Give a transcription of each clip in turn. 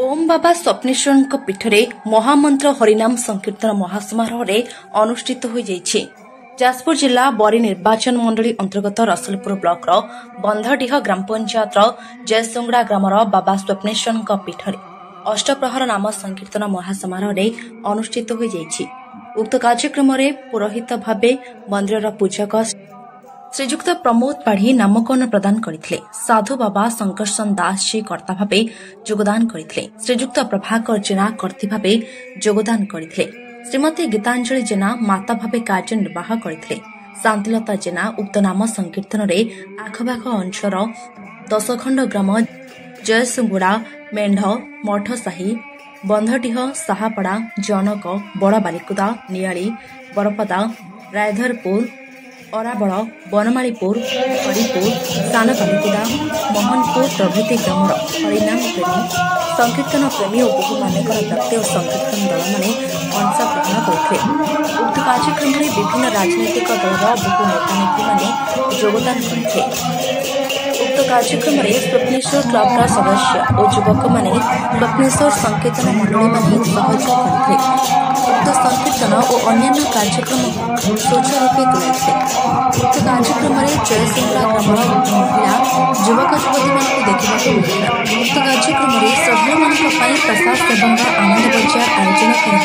ओम बाबा स्वप्नेश्वर पीठरे महामंत्र हरिनाम संकीर्तन महासमारोह अनुष्ठित हो जाजपुर जिला बरी निर्वाचन मंडली अंतर्गत रसुलपुर ब्लॉक बंधडीह ग्राम पंचायत जयसुंगड़ा ग्रामर बाबा स्वप्नेश्वर पीठरे अष्टप्रहर नाम संकीर्तन महासमारोह अनुष्ठित हो उक्त कार्यक्रम पुरोहित भाव मंदिर पूजक श्रीजुक्त प्रमोद पाढ़ी नामकरण प्रदान करथिले। साधु बाबा शंकरसन दास जी कर्ता भावे योगदान करथिले। श्रीजुक्त प्रभाकर जेना कर्ती भावे योगदान करथिले। श्रीमती गीतांजलि जेना माता भावे कार्य निर्वाह करथिले। शांतिलता जेना उक्त नाम संकीर्तन रे आखपाख अंचल 10 खंड ग्राम जयसुंगुड़ा मेढ मठसाही बंधडीह साहापड़ा जनक बड़ बालिकुदा नियाली बरपदा रायधरपुर अराबड़ बनमालीपुर हरिपुर सान बालिकुदा मोहनपुर प्रभृति ग्रामर हरिनाम प्रेमी संकीर्तन प्रेमी और बहु मानकर व्यक्ति और संकीर्तन दल मैंने अंशग्रहण करते। उक्त कार्यक्रम में विभिन्न राजनैतिक दलर बहु नेता नेत्री योगदान करते। उक्त कार्यक्रम में स्वप्नेश्वर क्लब सदस्य और युवक मैंने स्वप्नेश्वर संकीर्तन मंडली में सहयोग करते। उक्त संकीर्तन और अन्य कार्यक्रम सुचारू तुले। उक्त कार्यक्रम में जयसुंगड़ा ग्रामर महिला युवक युवती देखा मिलता। उक्त कार्यक्रम में श्रद्धालु प्रसाद सेवन आनंद बजार आयोजन कर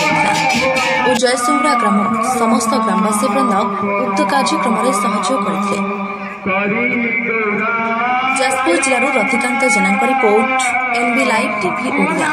और जयसुंगड़ा ग्रामर समस्त ग्रामवासी वृंद उक्त कार्यक्रम में सहयोग करते। जाजपुर जिलार Ratikanta Jena report NB live TV Odia.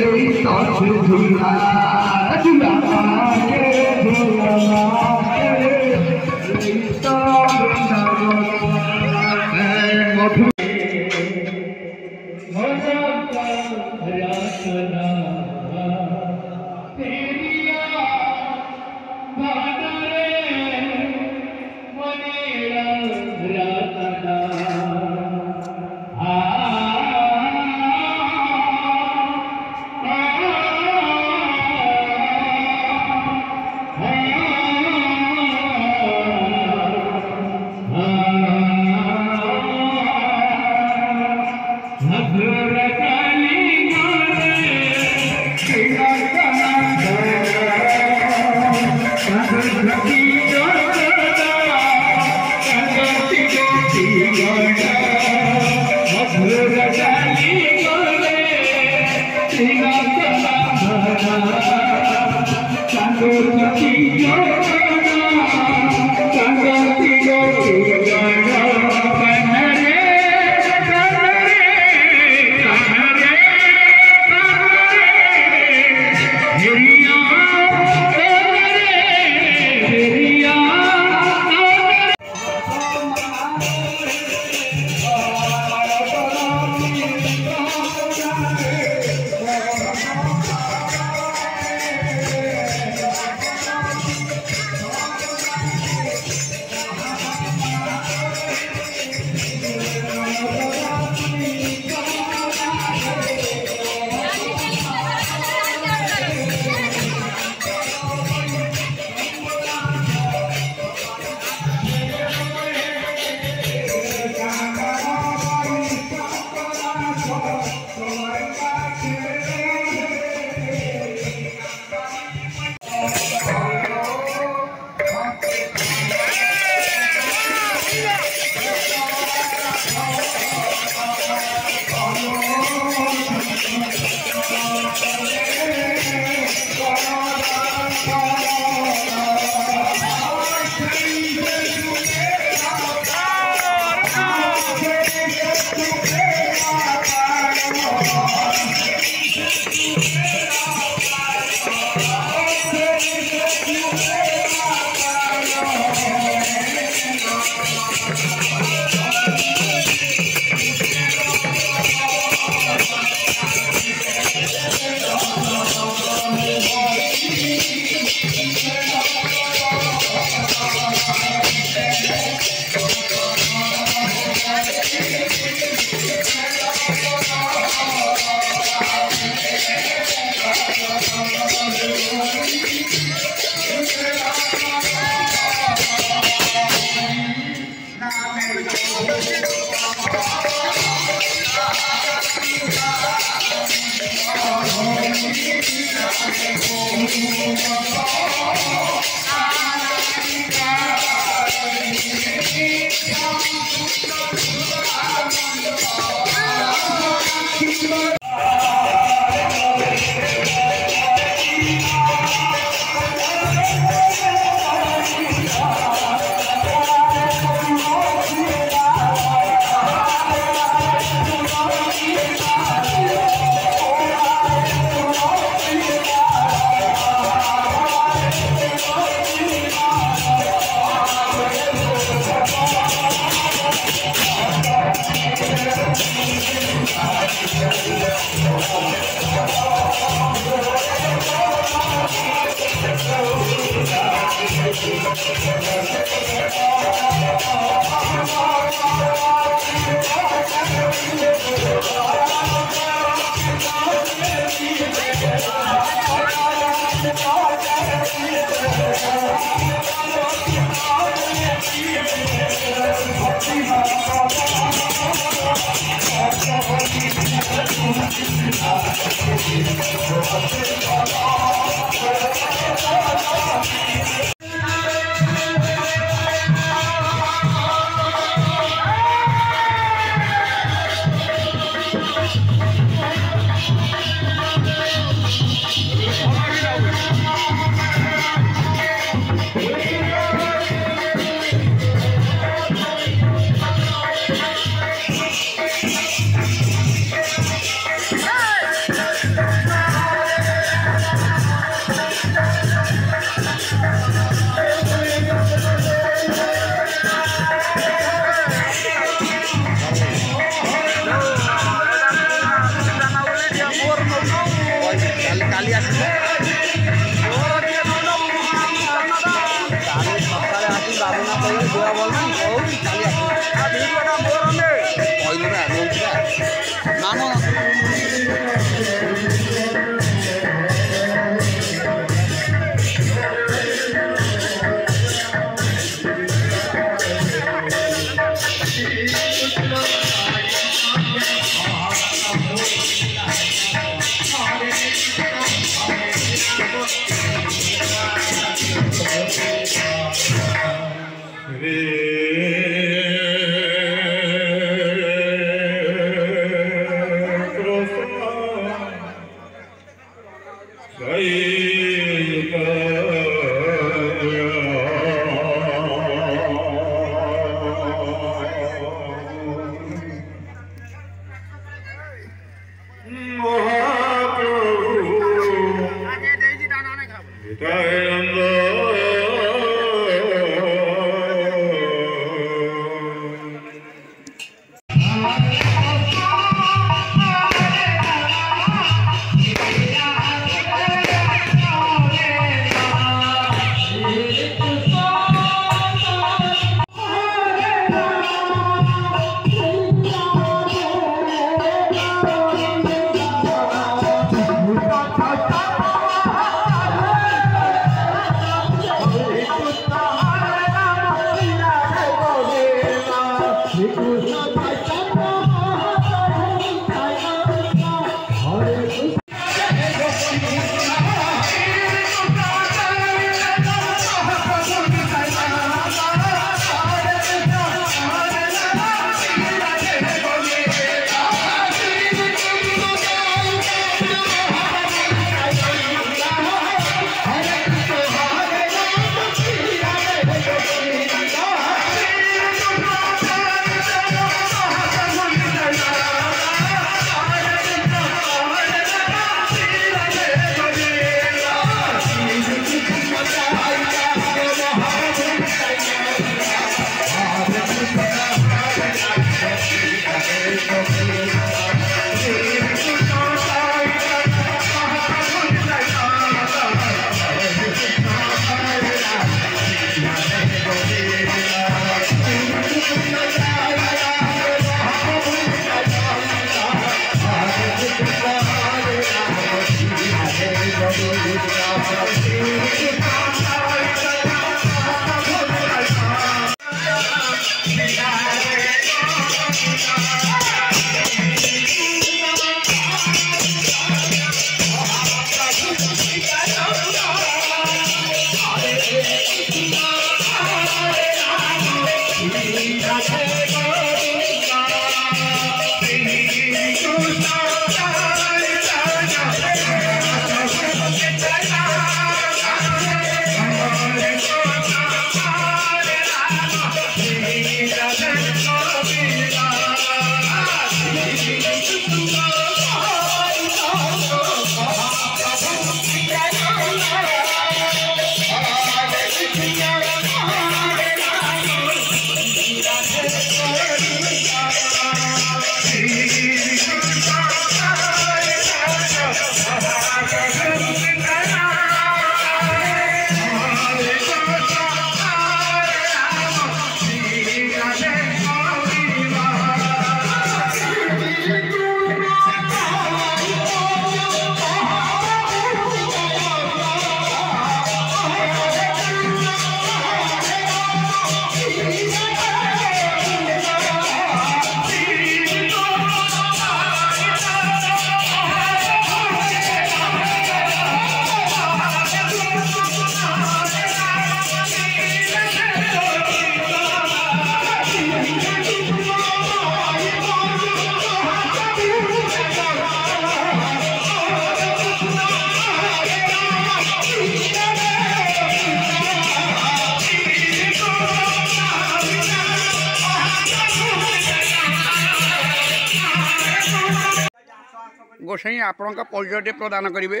गोसाई आपण परिचय प्रदान करेंगे।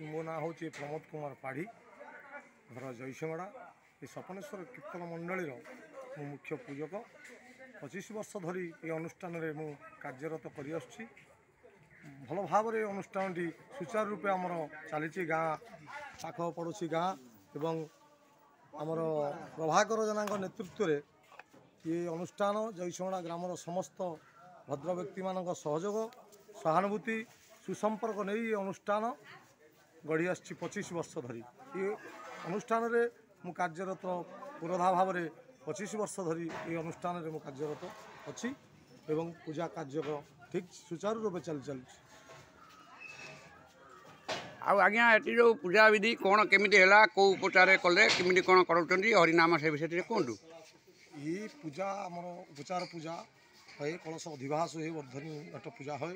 मो ना हूँ प्रमोद कुमार पाढ़ी, घर जयसिंगड़ा। ये सपनेश्वर कीर्तन मंडली मु मुख्य पूजक। 25 वर्ष धरी ये अनुष्ठान मु कार्यरत कर भल भाव अनुष्ठान सुचारू रूपे आमर चली गाँ पाख पड़ोशी गाँ एवं आमर प्रभाकर जेना नेतृत्व में ये अनुष्ठान जयसिंगड़ा ग्रामर समस्त भद्र व्यक्ति मान सहयोग सहानुभूति सुसंपर्क नहीं ये अनुष्ठान गढ़ी आसी 25 वर्ष धरी। ये अनुष्ठान रे मु कार्यरत पुरोधा भाव में 25 वर्ष धरी ये अनुष्ठान रे मु कार्यरत अच्छी एवं पूजा कार्य ठीक सुचारू रूप चली आज्ञा ये जो पूजा विधि कौन केमी है कौ उपचार कले केमी कौन कर हरिनाम से विषय कहूँ। ये पूजा आमर उपचार पूजा है कलश अधिवास हुए वर्धनी घट पूजा है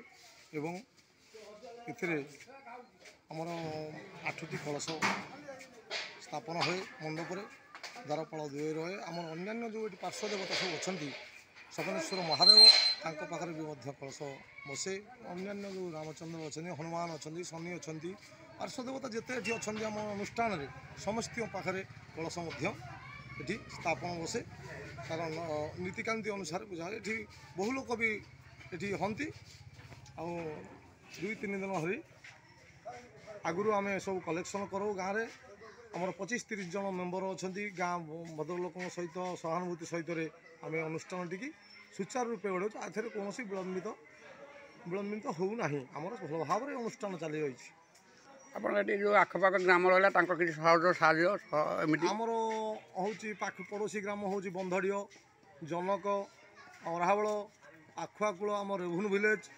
एवं इथिरे आमर 8टी कलश स्थापन हुए मंडप द्वारपाल दुए रहे आम अन्य जो ये पार्श्व देवता सब अच्छा सपनेश्वर महादेव तांको पाखरे भी कलश बसे अन्य जो रामचंद्र अच्छा हनुमान अच्छा शनि अच्छा पार्श्व देवता जिते अच्छा आम अनुष्ठान में समस्त पाखे कलश ये स्थापन बसे तार नीतिकांति अनुसार पूजा ये बहु लोक भी ये हंती आ 2-3 दिन हरी आगुरी आम सब कलेक्शन करो गाँव में आमर 25-30 जन मेम्बर अच्छा गाँ भद्र लोक सहित सहानुभूति सहित आम अनुष्ठान टी सुचारू रूपे बढ़े आखिर कौन विलंबित होना आमर भल भाव में अनुष्ठान चली रही। आपड़ जो आखपाख ग्राम रहा किसी सहयोग साहय आमर हूँ पाख पड़ोशी ग्राम हूँ बंधड़िय जनक अरावल आखुआकूल आम रेभुन विलेज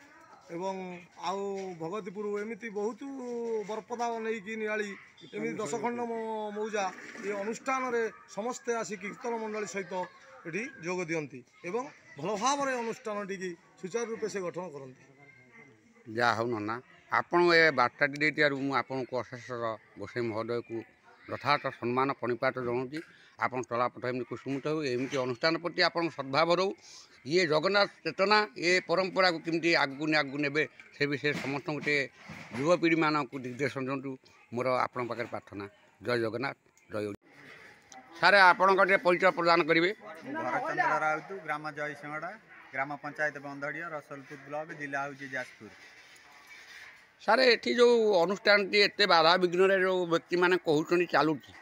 एवं आउ भगवतीपुर एमती बहुत बरपदा नहीं कि नियाली एमती 10 खंड मौजा ये अनुष्ठान रे समस्ते आसी कीर्तन मंडली सहित ये जोग दियंती एवं भल भाव में अनुष्ठान टी सुचारू रूपे से गठन करती। जहा हूँ नना आपण ए बार्ताटी देथियारु मु आपनको अशेष गोसाई महोदय को यथार्थ सम्मान प्रणिपात जनाऊँगी। आपन चलापथ एमती कुसुमित हो एमती अनुष्ठान प्रति आपन सद्भाव रो ये जगन्नाथ चेतना ये परंपरा को केमती आगू ने से विषय समस्त गोटे युवपीढ़ी मानक निर्देशन दिंतु मोर आपण पाखे प्रार्थना। जय जगन्नाथ जय। सारे आपण परिचय प्रदान करेंगे। भरतचंद्र राउत ग्राम जयसिंगड़ा ग्राम पंचायत बंधड़िया रसलपुर ब्लॉक जिला हूँ जाजपुर। सारे एठी जो अनुष्ठान टी एते बाधा विघ्न जो व्यक्ति माने कहउछनी चालुची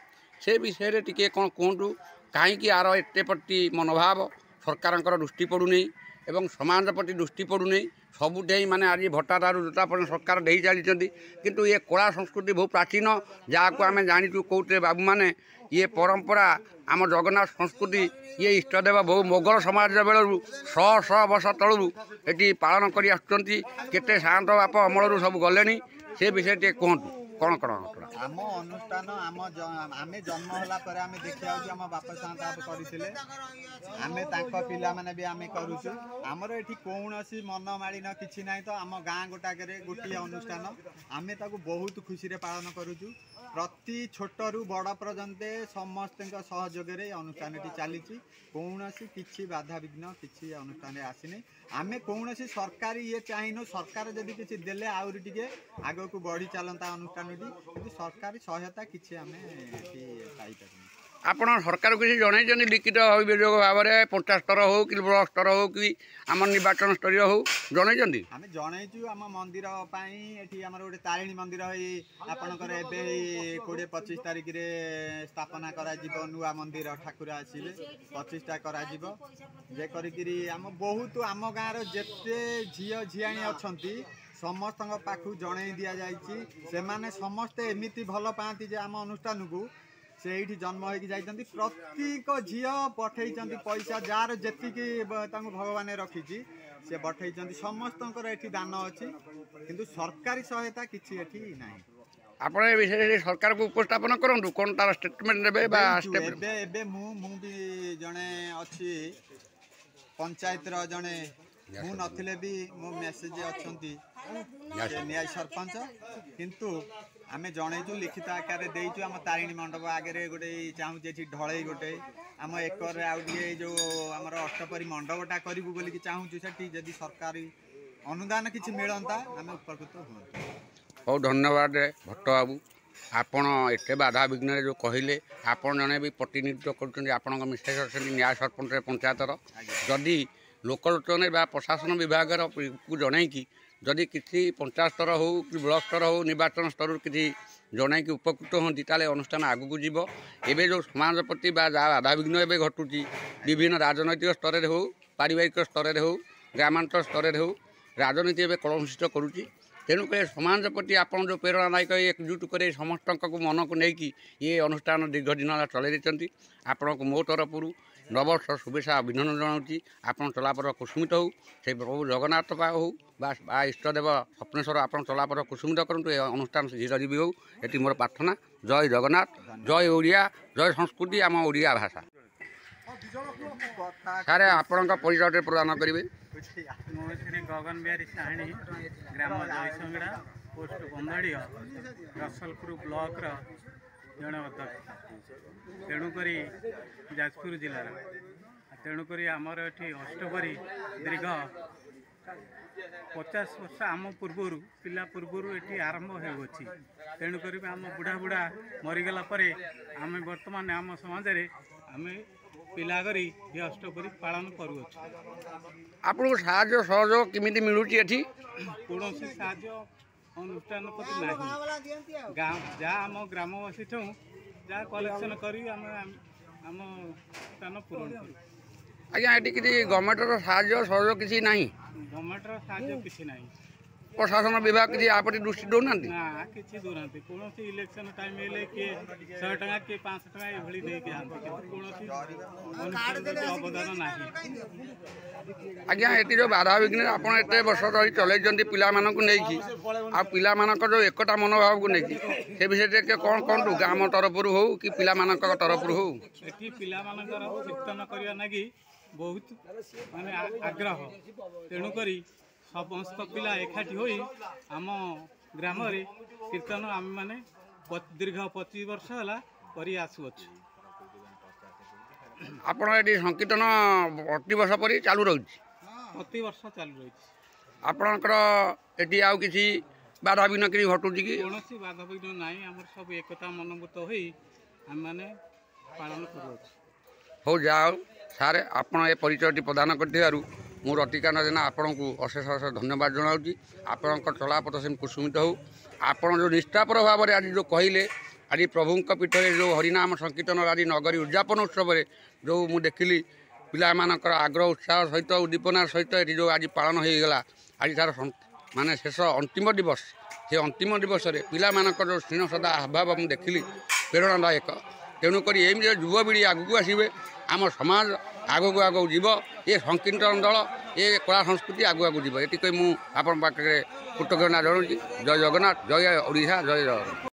से विषय रे टिके कोन कहंतु काहेकि आर एते प्रति मनोभाव सरकारंकर दृष्टि पड़ुनी एवं समाज प्रति दृष्टि पड़ुनी सबुठे माने आज भट्टादारू जोता पर सरकार दे चली किंतु ये कला संस्कृति बहुत प्राचीन जहाँ को आम जाचु कौटे बाबू मैंने ये परंपरा आम जगन्नाथ संस्कृति ये इष्टदेव बहु मोगल समाज बेलू 100 वर्ष तलू ये पालन कर केते शांत बाप अमलू सब गले से विषय टे कहतु कौन कौन आम अनुष्ठान आम जन्म होला पर आम देखा आम बापा सात करते आम पिला माने भी आम करुचु आमर ये कौन मन मालिन किसी ना तो आम गाँ गोटाक गोटे अनुष्ठान आम बहुत खुशी पालन करुचु प्रति छोटू बड़ पर्यंत समस्त सहयोग अनुष्ठान चली कौन किसी बाधा विघ्न किसी अनुष्ठान आसनी आम कौन सरकारी ये चाहिए सरकार जदि किसी देले आउरी टिके आग को बढ़ी चलता अनुष्ठान कि सरकारी सहायता किसी आम पाई आपण सरकार किसी जन लिखित अभियोग भाव में पंचायत स्तर हो कि ब्लॉक स्तर हो कि आम निर्वाचन स्तरीय हो जन आम जनईचु आम मंदिर ये आम गोटे तारिणी मंदिर आपणकर 20-25 तारिख में स्थापना करा नुआ मंदिर ठाकुर आसवे 25टा करा जे करी आम बहुत आम गाँव जेते झील झीआणी अच्छा समस्त पाखु जन दि जाइए से समस्ते एमती भल पाती जे आम अनुष्ठान को से जन्म होगी जाती प्रत्येक झील पठे पैसा जार जी भगवान रखी से पठे समस्त ये दान अच्छी किंतु सरकारी सहायता किसी ना आप विषय सरकार को उपस्थापन करूँ कौन तार स्टेटमेंट देवे मु भी जड़े अच्छी पंचायत जड़े मु नथिले भी मो मेसेज अच्छा न्याय सरपंच किंतु आम जनईचु लिखित आकार देचु आम तारिणी मंडप आगे गोटे चाहूँ ढलई गोटे आम एकर आउ जो आम अष्टपरी मंडपटा करूँ बोलिकी चाहूँ से जदि सरकारी ଅନୁଦାନ କିଛି ମିଳନ୍ତା ଆମେ ଉପକୃତ ହୁଅନ୍ତୁ। ହଉ ଧନ୍ୟବାଦ ଭଟ୍ଟ ବାବୁ, ଆପଣ ଏତେ ବାଧାବିଘ୍ନରେ ଯେଉଁ କହିଲେ, ଆପଣ ଜଣେ ବି ପ୍ରତିନିଧିତ୍ୱ କରୁଛନ୍ତି, ଆପଣଙ୍କ ମିସେସ୍ ଅଛନ୍ତି ନ୍ୟାୟ ସରପଞ୍ଚରେ ପଞ୍ଚାୟତର। ଯଦି ଲୋକଲୋଚନରେ ବା ପ୍ରଶାସନ ବିଭାଗର କୁ ଜଣାଇକି ଯଦି କିଛି ପଞ୍ଚାୟତ ସ୍ତର ହେଉ କି ବ୍ଲକ ସ୍ତର ହେଉ ନିର୍ବାଚନ ସ୍ତରରୁ କିଛି ଜଣାଇକି ଉପକୃତ ହୁଅନ୍ତି, ତାହେଲେ ଅନୁଷ୍ଠାନ ଆଗକୁ ଯିବ। ଏବେ ଯେଉଁ ସମାଜ ପ୍ରତି ବା ଯାହା ବାଧାବିଘ୍ନ ଏବେ ଘଟୁଛି ବିଭିନ୍ନ ରାଜନୈତିକ ସ୍ତରରେ ହେଉ, ପାରିବାରିକ ସ୍ତରରେ ହେଉ, ଗ୍ରାମାଞ୍ଚଳ ସ୍ତରରେ ହେଉ, ରାଜନୀତି ଏବେ କଳୁଷିତ କରୁଛି। ତେଣୁକରି ସମାଜ ପ୍ରତି ଆପଣ ଯେଉଁ ପ୍ରେରଣାଦାୟକ ଏକଜୁଟ କରି ସମସ୍ତଙ୍କୁ ମନକୁ ନେଇକି ଏ ଅନୁଷ୍ଠାନ ଦୀର୍ଘ ଦିନ ହେଲା ଚଳାଇ ଦେଇଛନ୍ତି। ଆପଣଙ୍କୁ ମୋ ତରଫରୁ ନବବର୍ଷ ଶୁଭେଚ୍ଛା ଅଭିନନ୍ଦନ ଜଣାଉଛି। ଆପଣ ଚଲାପଥ କୁସୁମିତ ହେଉ, ସେ ପ୍ରଭୁ ଜଗନ୍ନାଥ ହେଉ ବା ଇଷ୍ଟଦେବ ସ୍ୱପ୍ନେଶ୍ୱର ଆପଣ ଚଲାପଥ କୁସୁମିତ କରନ୍ତୁ। ଏ ଅନୁଷ୍ଠାନ ଚିରଜୀବୀ ହେଉ, ଏଠି ମୋର ପ୍ରାର୍ଥନା। ଜୟ ଜଗନ୍ନାଥ, ଜୟ ଓଡ଼ିଆ, ଜୟ ସଂସ୍କୃତି, ଆମ ଓଡ଼ିଆ ଭାଷା। ସାର୍ ଆପଣଙ୍କ ପରିଚୟ ପ୍ରଦାନ କରିବେ। ମୁଁ ଶ୍ରୀ ଗଗନ ବିହାରୀ ସାହାଣୀ, ଗ୍ରାମ ଜୟସଙ୍ଗଡ଼ା, ପୋଷ୍ଟ ବନ୍ଧଡ଼ିହ, ରସଲପୁର ବ୍ଲକର ଜଣେ ଅଧ୍ୟକ୍ଷ। ତେଣୁକରି ଯାଜପୁର ଜିଲ୍ଲାର, ତେଣୁକରି ଆମର ଏଠି ଅଷ୍ଟପରି ଦୀର୍ଘ 50 ବର୍ଷ ଆମ ପୂର୍ବରୁ ପିଲା ପୂର୍ବରୁ ଏଠି ଆରମ୍ଭ ହେଉଅଛି। ତେଣୁକରି ଆମ ବୁଢ଼ା ମରିଗଲା ପରେ ଆମେ ବର୍ତ୍ତମାନ ଆମ ସମାଜରେ ଆମେ ପିଲା କରି ଏ ଅଷ୍ଟପରି ପାଳନ କରୁଅଛୁ। ଆପଣଙ୍କୁ ସାହାଯ୍ୟ ସହଯୋଗ କେମିତି ମିଳୁଛି ଏଠି? କୌଣସି ସାହାଯ୍ୟ ଅନୁଷ୍ଠାନ ପ୍ରତି ନାହିଁ। ଯାହା ଆମ ଗ୍ରାମବାସୀଠୁ ଯାହା କଲେକ୍ସନ କରି ଆମେ ଆମ ସ୍ଥାନ ପୂରଣ କରୁ। ଆଜ୍ଞା ଏଠି କିଛି ଗଭର୍ଣ୍ଣମେଣ୍ଟର ସାହାଯ୍ୟ ସହଯୋଗ କିଛି ନାହିଁ? ଗଭର୍ଣ୍ଣମେଣ୍ଟର ସାହାଯ୍ୟ କିଛି ନାହିଁ। ପ୍ରଶାସନ ବିଭାଗ କିଛି ଆ ପ୍ରତି ଦୃଷ୍ଟି ଦେଉନାହାନ୍ତି? ନା, କିଛି ଦେଉନାହାନ୍ତି। କୌଣସି ଇଲେକ୍ସନ ଟାଇମ୍ ହେଲେ କିଏ 100 ଟଙ୍କା କିଏ 500 ଟଙ୍କା ଏଭଳି ଦେଇକି ଯାଆନ୍ତି, କିନ୍ତୁ କୌଣସି ଅବଦାନ ନାହିଁ। ଆଜ୍ଞା ଏଠି ଯେଉଁ ବାଧାବିଘ୍ନରେ ଆପଣ ଏତେ ବର୍ଷ ଧରି ଚଲେଇଛନ୍ତି ପିଲାମାନଙ୍କୁ ନେଇକି, ଆଉ ପିଲାମାନଙ୍କ ଯେଉଁ ଏକତା ମନୋଭାବକୁ ନେଇକି, ସେ ବିଷୟରେ ଟିକେ କ'ଣ କୁହନ୍ତୁ? ଗ୍ରାମ ତରଫରୁ ହେଉ କି ପିଲାମାନଙ୍କ ତରଫରୁ ହେଉ। ଏଠି ପିଲାମାନଙ୍କର କୀର୍ତ୍ତନ କରିବା ଲାଗି ବହୁତ ମାନେ ଆଗ୍ରହ। ତେଣୁକରି ସମସ୍ତ ପିଲା ଏକାଠି ହୋଇ ଆମ ଗ୍ରାମରେ କୀର୍ତ୍ତନ ଆମେମାନେ ଦୀର୍ଘ 25 ବର୍ଷ ହେଲା କରି ଆସୁଅଛୁ। ଆପଣ ଏଠି ସଂକୀର୍ତ୍ତନ ପ୍ରତିବର୍ଷ ପରି ଚାଲୁ ରହୁଛି? ପ୍ରତିବର୍ଷ ଚାଲୁ ରହିଛି। ଆପଣଙ୍କର ଏଠି ଆଉ କିଛି ବାଧାବିଘ୍ନ କିଛି ଘଟୁଛି କି? କୌଣସି ବାଧାବିଘ୍ନ ନାହିଁ। ଆମର ସବୁ ଏକତା ମନୋଭୂତ ହୋଇ ଆମେମାନେ ପାଳନ କରୁଅଛୁ। ହଉ ଯାହା ହଉ ସାର୍, ଆପଣ ଏ ପରିଚୟଟି ପ୍ରଦାନ କରିଥିବାରୁ ମୁଁ ରତିକାନ୍ତ ଜେନା ଆପଣଙ୍କୁ ଅଶେଷ ଧନ୍ୟବାଦ ଜଣାଉଛି। ଆପଣଙ୍କ ଚଳାପଥ ସେମିତି କୁସୁମିତ ହେଉ। ଆପଣ ଯେଉଁ ନିଷ୍ଠାପର ଭାବରେ ଆଜି ଯେଉଁ କହିଲେ, ଆଜି ପ୍ରଭୁଙ୍କ ପୀଠରେ ଯେଉଁ ହରିନାମ ସଂକୀର୍ତ୍ତନ ଆଜି ନଗରୀ ଉଦ୍ଯାପନ ଉତ୍ସବରେ ଯେଉଁ ମୁଁ ଦେଖିଲି ପିଲାମାନଙ୍କର ଆଗ୍ରହ ଉତ୍ସାହ ସହିତ ଉଦ୍ଦୀପନାର ସହିତ ଏଠି ଯେଉଁ ଆଜି ପାଳନ ହୋଇଗଲା, ଆଜି ତାର ମାନେ ଶେଷ ଅନ୍ତିମ ଦିବସ। ସେ ଅନ୍ତିମ ଦିବସରେ ପିଲାମାନଙ୍କର ଯେଉଁ ସ୍ନେହ ଶ୍ରଦ୍ଧା ଅଭାବ ମୁଁ ଦେଖିଲି, ପ୍ରେରଣାଦାୟକ। ତେଣୁକରି ଏମିତି ଯୁବପିଢ଼ି ଆଗକୁ ଆସିବେ, ଆମ ସମାଜ ଆଗକୁ ଯିବ, ଏ ସଂକୀର୍ତ୍ତନ ଦଳ ଏ କଳା ସଂସ୍କୃତି ଆଗକୁ ଯିବ। ଏତିକି ମୁଁ ଆପଣଙ୍କ ପାଖରେ କୃତଜ୍ଞତା ଜଣାଉଛି। ଜୟ ଜଗନ୍ନାଥ, ଜୟ ଓଡ଼ିଶା, ଜୟ ଜଗନ୍ନାଥ।